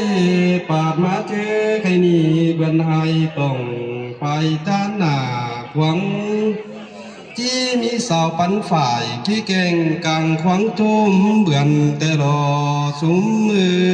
ยปาดมาเจอใครนี่เบือนไอต้องไปด้านหน้าหวังที่มีสาวปันฝ่ายที่เก่งกังขวางทุ่มเบือนแต่รอสุมมือ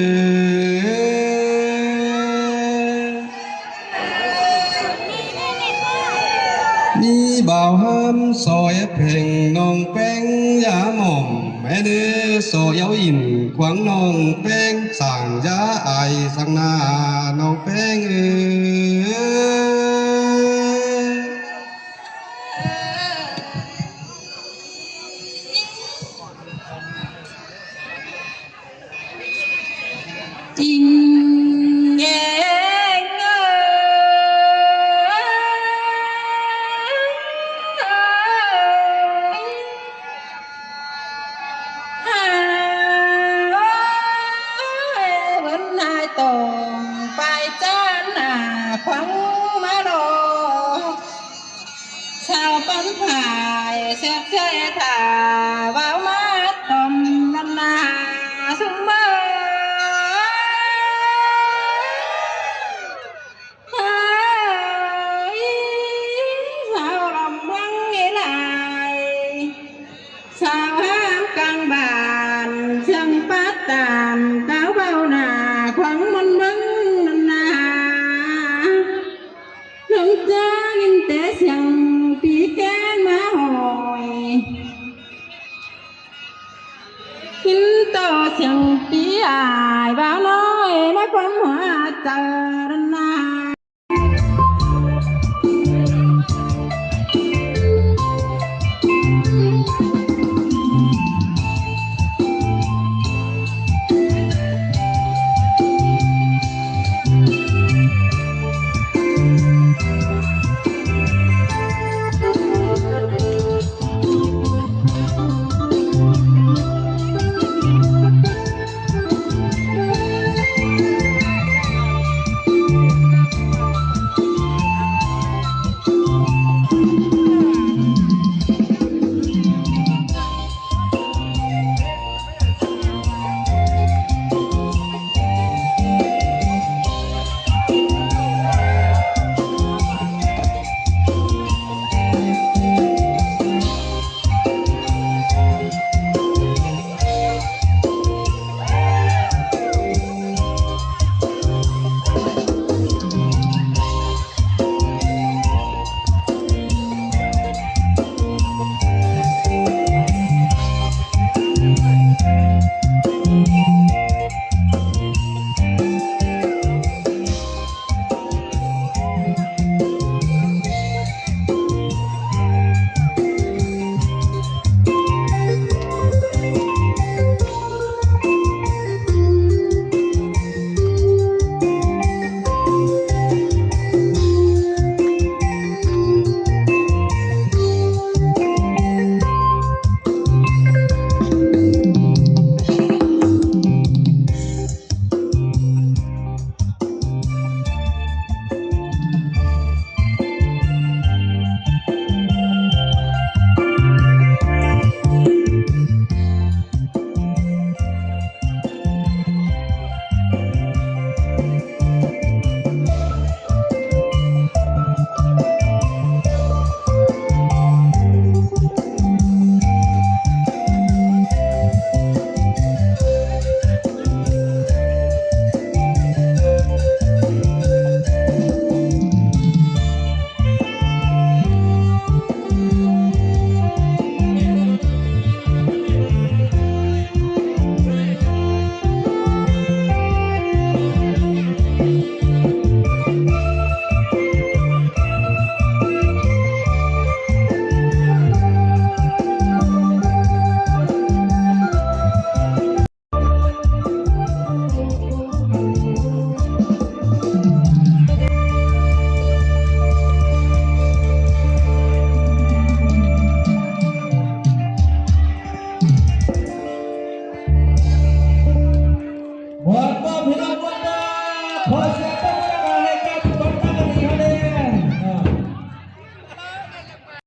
มีบ่าวห้ามซอยเพ่งน้องแป้งยาหม่อมแม่เด้อโซเย้าอินขวางน้องแป้งสั่งยาไอสั่งหน้าน้องแป้งจริงเองวันนายตรงไปจ้าหน้าขวังมารอชาวปันผายเสียใจถ่าว่ามาตอมนันนาสมบัติสาวลำวังเงลายสาวห้ามกลางบ้านเชียงปัดตานก้าวเบาหน้าขวางมันบังนันนาหลงจ้ายินแต่เสียงปีแกนมาหอยกินต่อเสียงปีอายบ่าวน้อยมาความหัวใจ